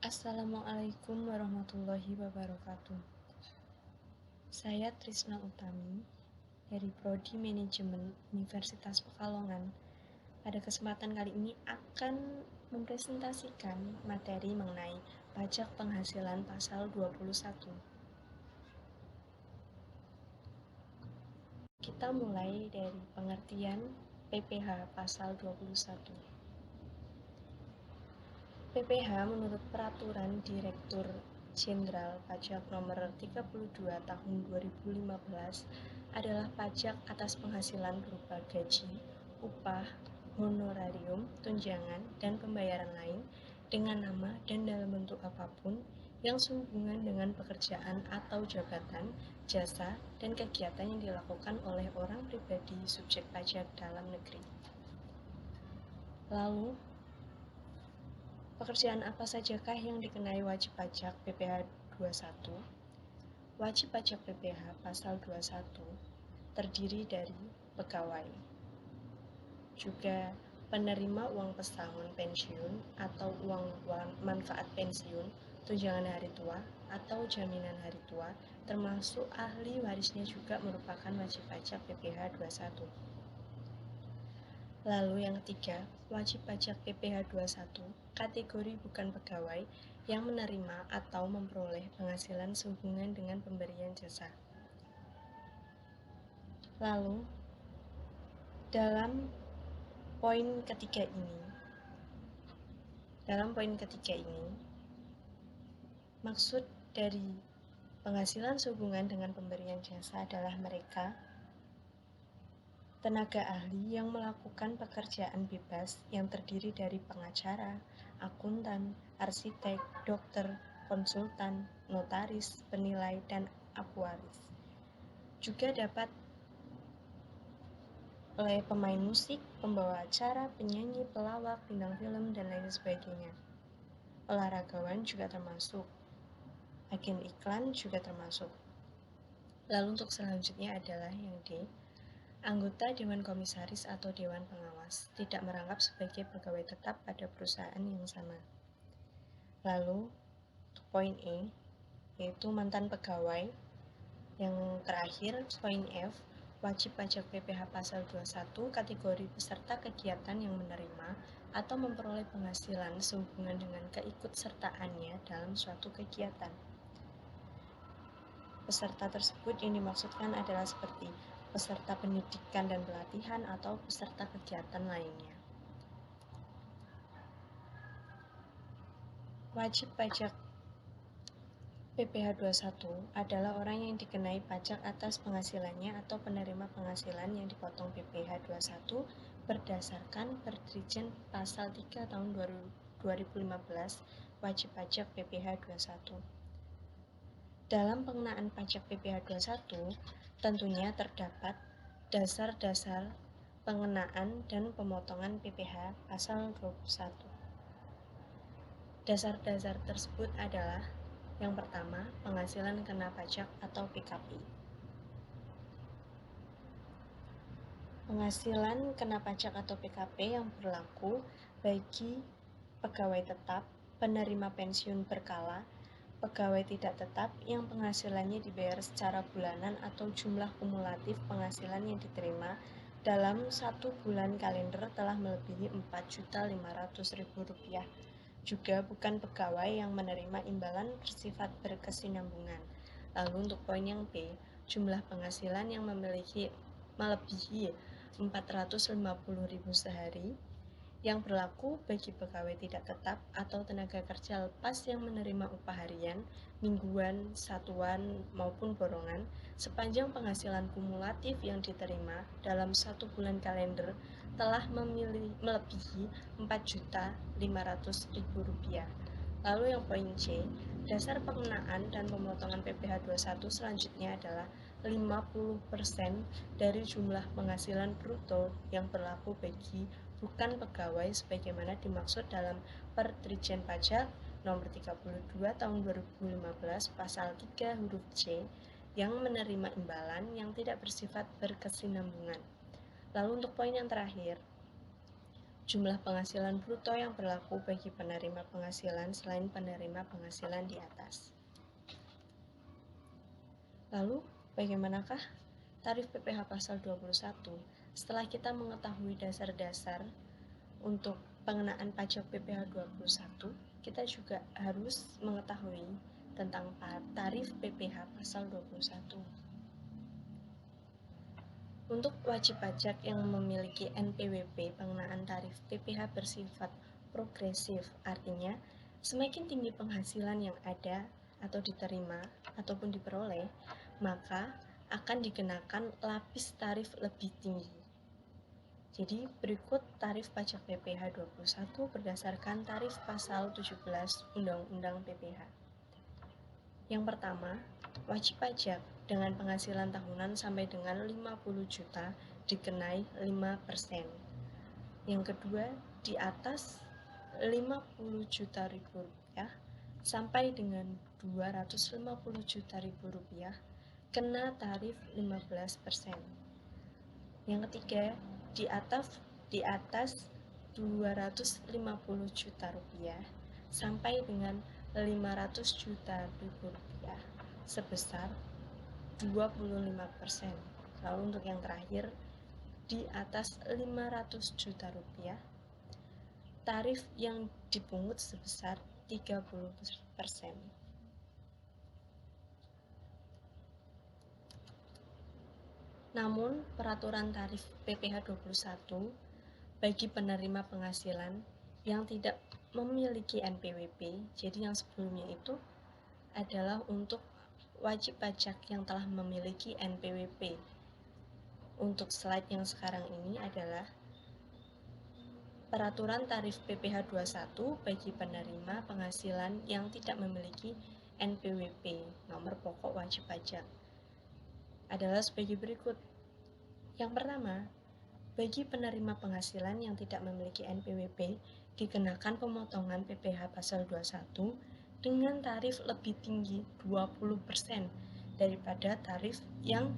Assalamualaikum warahmatullahi wabarakatuh. Saya Trisna Utami dari Prodi Manajemen Universitas Pekalongan. Pada kesempatan kali ini akan mempresentasikan materi mengenai pajak penghasilan pasal 21. Kita mulai dari pengertian PPh pasal 21. PPh menurut Peraturan Direktur Jenderal Pajak Nomor 32 Tahun 2015 adalah pajak atas penghasilan berupa gaji, upah, honorarium, tunjangan, dan pembayaran lain dengan nama dan dalam bentuk apapun yang sehubungan dengan pekerjaan atau jabatan, jasa, dan kegiatan yang dilakukan oleh orang pribadi subjek pajak dalam negeri. Lalu, pekerjaan apa sajakah yang dikenai wajib pajak PPh 21? Wajib pajak PPh pasal 21 terdiri dari pegawai, juga penerima uang pesangon pensiun atau uang manfaat pensiun, tunjangan hari tua, atau jaminan hari tua, termasuk ahli warisnya juga merupakan wajib pajak PPh 21. Lalu yang ketiga, wajib pajak PPh 21 kategori bukan pegawai yang menerima atau memperoleh penghasilan sehubungan dengan pemberian jasa. Lalu, dalam poin ketiga ini, maksud dari penghasilan sehubungan dengan pemberian jasa adalah mereka tenaga ahli yang melakukan pekerjaan bebas yang terdiri dari pengacara, akuntan, arsitek, dokter, konsultan, notaris, penilai, dan aktuaris. Juga dapat oleh pemain musik, pembawa acara, penyanyi, pelawak, bintang film, dan lain sebagainya. Olahragawan juga termasuk. Agen iklan juga termasuk. Lalu untuk selanjutnya adalah yang D. Anggota Dewan Komisaris atau Dewan Pengawas tidak merangkap sebagai pegawai tetap pada perusahaan yang sama. Lalu, poin E, yaitu mantan pegawai. Yang terakhir, poin F, wajib pajak PPh pasal 21 kategori peserta kegiatan yang menerima atau memperoleh penghasilan sehubungan dengan keikutsertaannya dalam suatu kegiatan. Peserta tersebut yang dimaksudkan adalah seperti peserta pendidikan dan pelatihan atau peserta kegiatan lainnya. Wajib pajak PPh 21 adalah orang yang dikenai pajak atas penghasilannya atau penerima penghasilan yang dipotong PPh 21 berdasarkan Perdirjen Pasal 3 Tahun 2015 Wajib Pajak PPh 21. Dalam pengenaan pajak PPh 21, tentunya terdapat dasar-dasar pengenaan dan pemotongan PPh Pasal 21. Dasar-dasar tersebut adalah yang pertama, penghasilan kena pajak atau PKP. Penghasilan kena pajak atau PKP yang berlaku bagi pegawai tetap, penerima pensiun berkala, pegawai tidak tetap yang penghasilannya dibayar secara bulanan atau jumlah kumulatif penghasilan yang diterima dalam 1 bulan kalender telah melebihi Rp4.500.000. Juga bukan pegawai yang menerima imbalan bersifat berkesinambungan. Lalu untuk poin yang B, jumlah penghasilan yang melebihi Rp450.000 sehari yang berlaku bagi pegawai tidak tetap atau tenaga kerja lepas yang menerima upah harian, mingguan, satuan, maupun borongan sepanjang penghasilan kumulatif yang diterima dalam 1 bulan kalender telah melebihi Rp4.500.000. Lalu yang poin C, dasar pengenaan dan pemotongan PPh 21 selanjutnya adalah 50% dari jumlah penghasilan bruto yang berlaku bagi bukan pegawai sebagaimana dimaksud dalam Perdirjen Pajak Nomor 32 Tahun 2015 Pasal 3 huruf C yang menerima imbalan yang tidak bersifat berkesinambungan. Lalu untuk poin yang terakhir, jumlah penghasilan bruto yang berlaku bagi penerima penghasilan selain penerima penghasilan di atas. Lalu, bagaimanakah tarif PPh pasal 21? Setelah kita mengetahui dasar-dasar untuk pengenaan pajak PPh 21, kita juga harus mengetahui tentang tarif PPh pasal 21. Untuk wajib pajak yang memiliki NPWP, pengenaan tarif PPh bersifat progresif, artinya semakin tinggi penghasilan yang ada atau diterima ataupun diperoleh, maka akan dikenakan lapis tarif lebih tinggi. Jadi berikut tarif pajak PPh 21 berdasarkan tarif pasal 17 Undang-Undang PPh. Yang pertama, wajib pajak dengan penghasilan tahunan sampai dengan 50 juta dikenai 5%. Yang kedua, di atas 50 juta rupiah sampai dengan 250 juta rupiah kena tarif 15%. Yang ketiga, di atas 250 juta rupiah sampai dengan 500 juta rupiah sebesar 25%. Lalu untuk yang terakhir, di atas 500 juta rupiah, tarif yang dipungut sebesar 30%. Namun, peraturan tarif PPh 21 bagi penerima penghasilan yang tidak memiliki NPWP, jadi yang sebelumnya itu adalah untuk wajib pajak yang telah memiliki NPWP. Untuk slide yang sekarang ini adalah peraturan tarif PPh 21 bagi penerima penghasilan yang tidak memiliki NPWP, nomor pokok wajib pajak, adalah sebagai berikut. Yang pertama, bagi penerima penghasilan yang tidak memiliki NPWP, dikenakan pemotongan PPh pasal 21 dengan tarif lebih tinggi 20% daripada tarif yang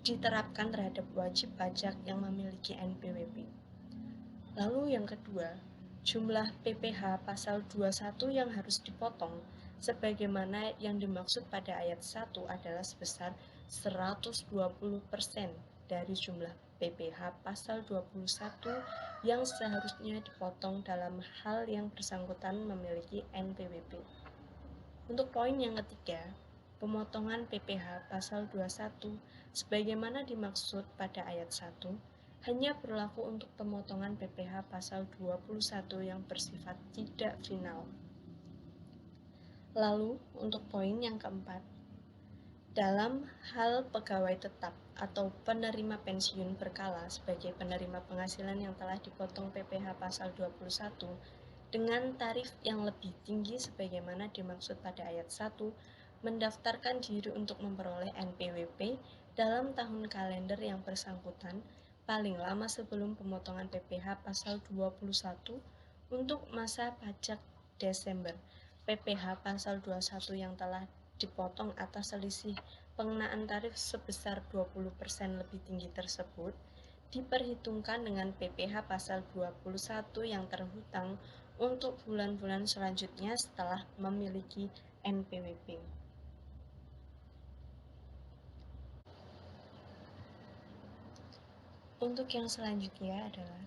diterapkan terhadap wajib pajak yang memiliki NPWP. Lalu yang kedua, jumlah PPh pasal 21 yang harus dipotong sebagaimana yang dimaksud pada ayat 1 adalah sebesar 120% dari jumlah PPh pasal 21 yang seharusnya dipotong dalam hal yang bersangkutan memiliki NPWP. Untuk poin yang ketiga, pemotongan PPh pasal 21 sebagaimana dimaksud pada ayat 1 hanya berlaku untuk pemotongan PPh pasal 21 yang bersifat tidak final. Lalu, untuk poin yang keempat, dalam hal pegawai tetap atau penerima pensiun berkala sebagai penerima penghasilan yang telah dipotong PPh pasal 21 dengan tarif yang lebih tinggi sebagaimana dimaksud pada ayat 1, mendaftarkan diri untuk memperoleh NPWP dalam tahun kalender yang bersangkutan paling lama sebelum pemotongan PPh pasal 21 untuk masa pajak Desember. PPh pasal 21 yang telah dipotong atas selisih pengenaan tarif sebesar 20% lebih tinggi tersebut diperhitungkan dengan PPh pasal 21 yang terhutang untuk bulan-bulan selanjutnya setelah memiliki NPWP. Untuk yang selanjutnya adalah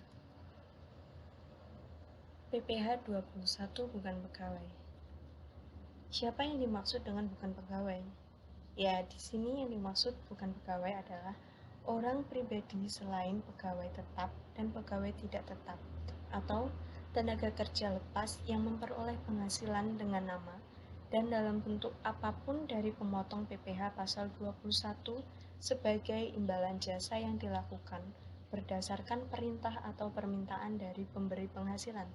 PPh 21 bukan pegawai. Siapa yang dimaksud dengan bukan pegawai? Ya, di sini yang dimaksud bukan pegawai adalah orang pribadi selain pegawai tetap dan pegawai tidak tetap, atau tenaga kerja lepas yang memperoleh penghasilan dengan nama dan dalam bentuk apapun dari pemotong PPh pasal 21 sebagai imbalan jasa yang dilakukan berdasarkan perintah atau permintaan dari pemberi penghasilan.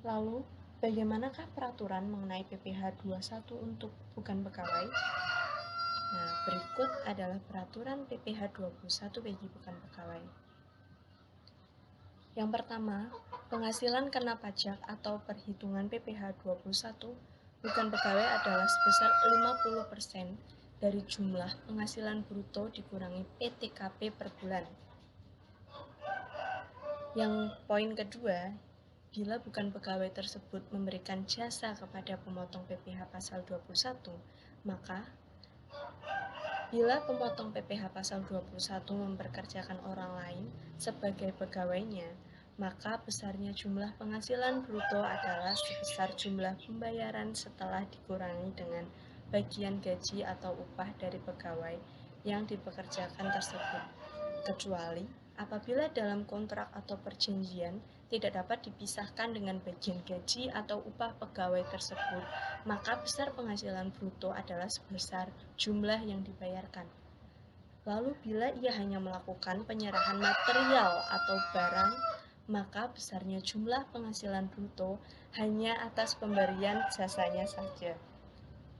Lalu, bagaimanakah peraturan mengenai PPh 21 untuk bukan pegawai? Nah, berikut adalah peraturan PPh 21 bagi bukan pegawai. Yang pertama, penghasilan kena pajak atau perhitungan PPh 21 bukan pegawai adalah sebesar 50% dari jumlah penghasilan bruto dikurangi PTKP per bulan. Yang poin kedua, bila bukan pegawai tersebut memberikan jasa kepada pemotong PPh pasal 21, maka bila pemotong PPh pasal 21 memperkerjakan orang lain sebagai pegawainya, maka besarnya jumlah penghasilan bruto adalah sebesar jumlah pembayaran setelah dikurangi dengan bagian gaji atau upah dari pegawai yang dipekerjakan tersebut, kecuali apabila dalam kontrak atau perjanjian tidak dapat dipisahkan dengan bagian gaji atau upah pegawai tersebut, maka besar penghasilan bruto adalah sebesar jumlah yang dibayarkan. Lalu bila ia hanya melakukan penyerahan material atau barang, maka besarnya jumlah penghasilan bruto hanya atas pemberian jasanya saja.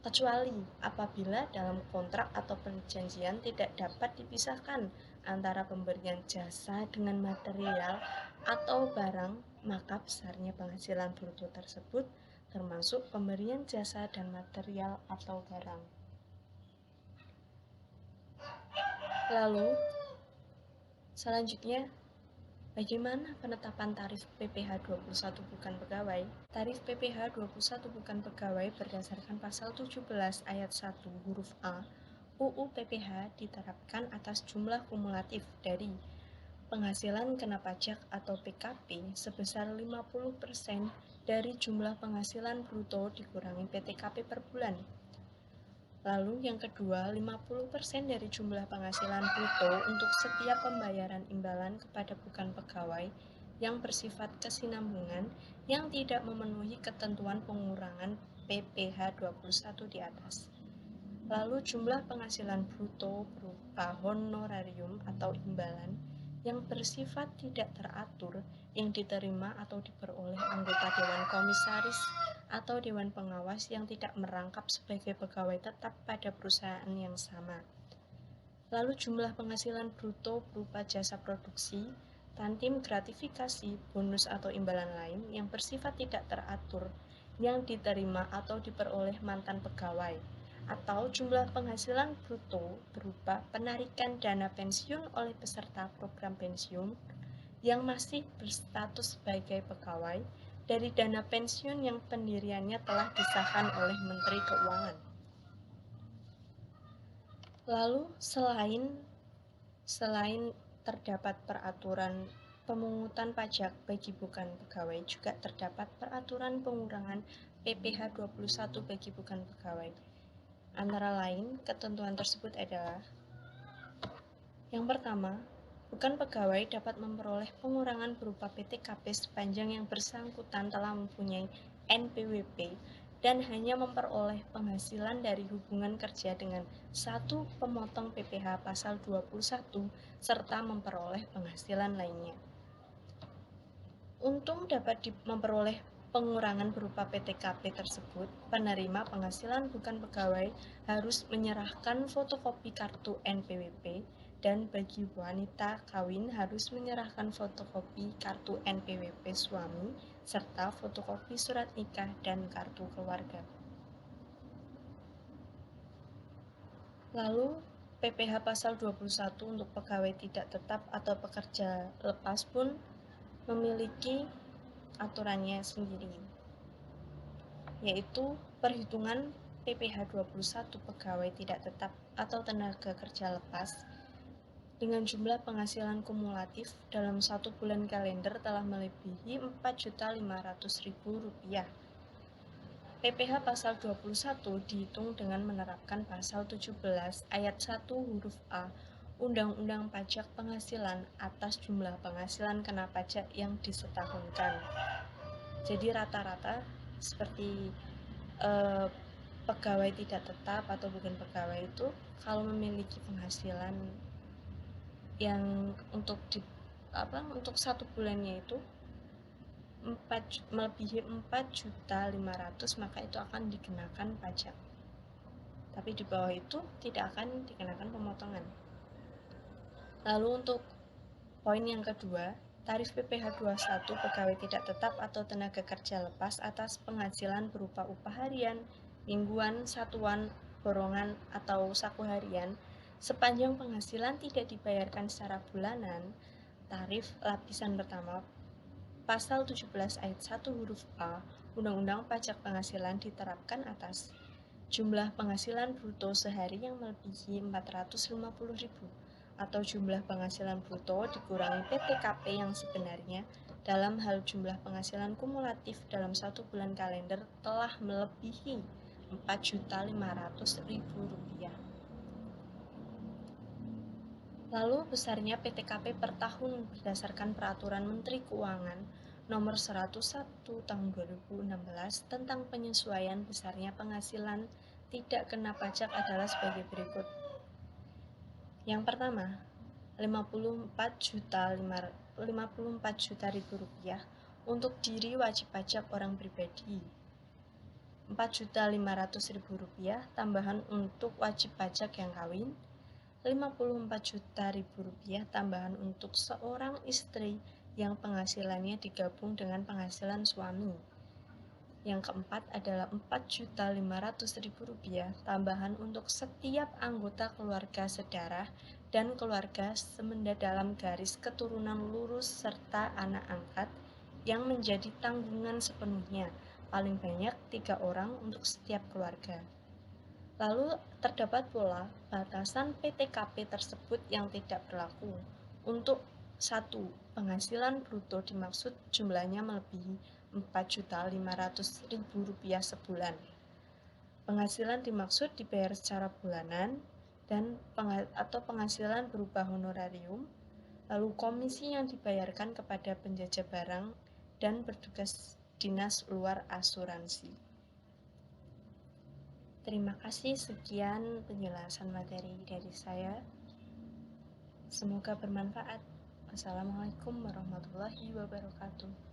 Kecuali apabila dalam kontrak atau perjanjian tidak dapat dipisahkan antara pemberian jasa dengan material atau barang, maka besarnya penghasilan bruto tersebut termasuk pemberian jasa dan material atau barang. Lalu, selanjutnya, bagaimana penetapan tarif PPh 21 bukan pegawai? Tarif PPh 21 bukan pegawai berdasarkan pasal 17 ayat 1 huruf A UU PPh diterapkan atas jumlah kumulatif dari penghasilan kena pajak atau PKP sebesar 50% dari jumlah penghasilan bruto dikurangi PTKP per bulan. Lalu yang kedua, 50% dari jumlah penghasilan bruto untuk setiap pembayaran imbalan kepada bukan pegawai yang bersifat kesinambungan yang tidak memenuhi ketentuan pengurangan PPh 21 di atas. Lalu jumlah penghasilan bruto berupa honorarium atau imbalan yang bersifat tidak teratur yang diterima atau diperoleh anggota Dewan Komisaris atau Dewan Pengawas yang tidak merangkap sebagai pegawai tetap pada perusahaan yang sama. Lalu jumlah penghasilan bruto berupa jasa produksi, tantim gratifikasi, bonus atau imbalan lain yang bersifat tidak teratur yang diterima atau diperoleh mantan pegawai, atau jumlah penghasilan bruto berupa penarikan dana pensiun oleh peserta program pensiun yang masih berstatus sebagai pegawai dari dana pensiun yang pendiriannya telah disahkan oleh Menteri Keuangan. Lalu selain terdapat peraturan pemungutan pajak bagi bukan pegawai, juga terdapat peraturan pengurangan PPh 21 bagi bukan pegawai. Antara lain, ketentuan tersebut adalah: yang pertama, bukan pegawai dapat memperoleh pengurangan berupa PTKP sepanjang yang bersangkutan telah mempunyai NPWP dan hanya memperoleh penghasilan dari hubungan kerja dengan satu pemotong PPh pasal 21 serta memperoleh penghasilan lainnya. Untung dapat memperoleh pengurangan berupa PTKP tersebut, penerima penghasilan bukan pegawai harus menyerahkan fotokopi kartu NPWP, dan bagi wanita kawin harus menyerahkan fotokopi kartu NPWP suami serta fotokopi surat nikah dan kartu keluarga. Lalu PPh pasal 21 untuk pegawai tidak tetap atau pekerja lepas pun memiliki aturannya sendiri, yaitu perhitungan PPh 21 pegawai tidak tetap atau tenaga kerja lepas dengan jumlah penghasilan kumulatif dalam 1 bulan kalender telah melebihi Rp4.500.000. PPh pasal 21 dihitung dengan menerapkan pasal 17 ayat 1 huruf A Undang-Undang Pajak Penghasilan atas jumlah penghasilan kena pajak yang disetahunkan. Jadi rata-rata seperti pegawai tidak tetap atau bukan pegawai itu kalau memiliki penghasilan yang untuk 1 bulannya itu melebihi 4.500.000, maka itu akan dikenakan pajak. Tapi di bawah itu tidak akan dikenakan pemotongan. Lalu untuk poin yang kedua, tarif PPh 21 pegawai tidak tetap atau tenaga kerja lepas atas penghasilan berupa upah harian, mingguan, satuan, borongan, atau saku harian sepanjang penghasilan tidak dibayarkan secara bulanan, tarif lapisan pertama, Pasal 17 ayat 1 huruf A, Undang-Undang Pajak Penghasilan diterapkan atas jumlah penghasilan bruto sehari yang melebihi 450.000 atau jumlah penghasilan bruto dikurangi PTKP yang sebenarnya dalam hal jumlah penghasilan kumulatif dalam 1 bulan kalender telah melebihi Rp4.500.000. Lalu besarnya PTKP per tahun berdasarkan Peraturan Menteri Keuangan Nomor 101 Tahun 2016 tentang penyesuaian besarnya penghasilan tidak kena pajak adalah sebagai berikut. Yang pertama, 54 juta rupiah untuk diri wajib pajak orang pribadi. 4.500.000 rupiah tambahan untuk wajib pajak yang kawin. 54 juta rupiah tambahan untuk seorang istri yang penghasilannya digabung dengan penghasilan suami. Yang keempat adalah 4.500.000 rupiah tambahan untuk setiap anggota keluarga sedarah dan keluarga semenda dalam garis keturunan lurus serta anak angkat yang menjadi tanggungan sepenuhnya, paling banyak 3 orang untuk setiap keluarga. Lalu terdapat pula batasan PTKP tersebut yang tidak berlaku. Untuk 1. Penghasilan bruto dimaksud jumlahnya melebihi Rp4.500.000 sebulan. Penghasilan dimaksud dibayar secara bulanan dan atau penghasilan berupa honorarium, lalu komisi yang dibayarkan kepada penjajah barang dan bertugas dinas luar asuransi. Terima kasih, sekian penjelasan materi dari saya. Semoga bermanfaat. Wassalamualaikum warahmatullahi wabarakatuh.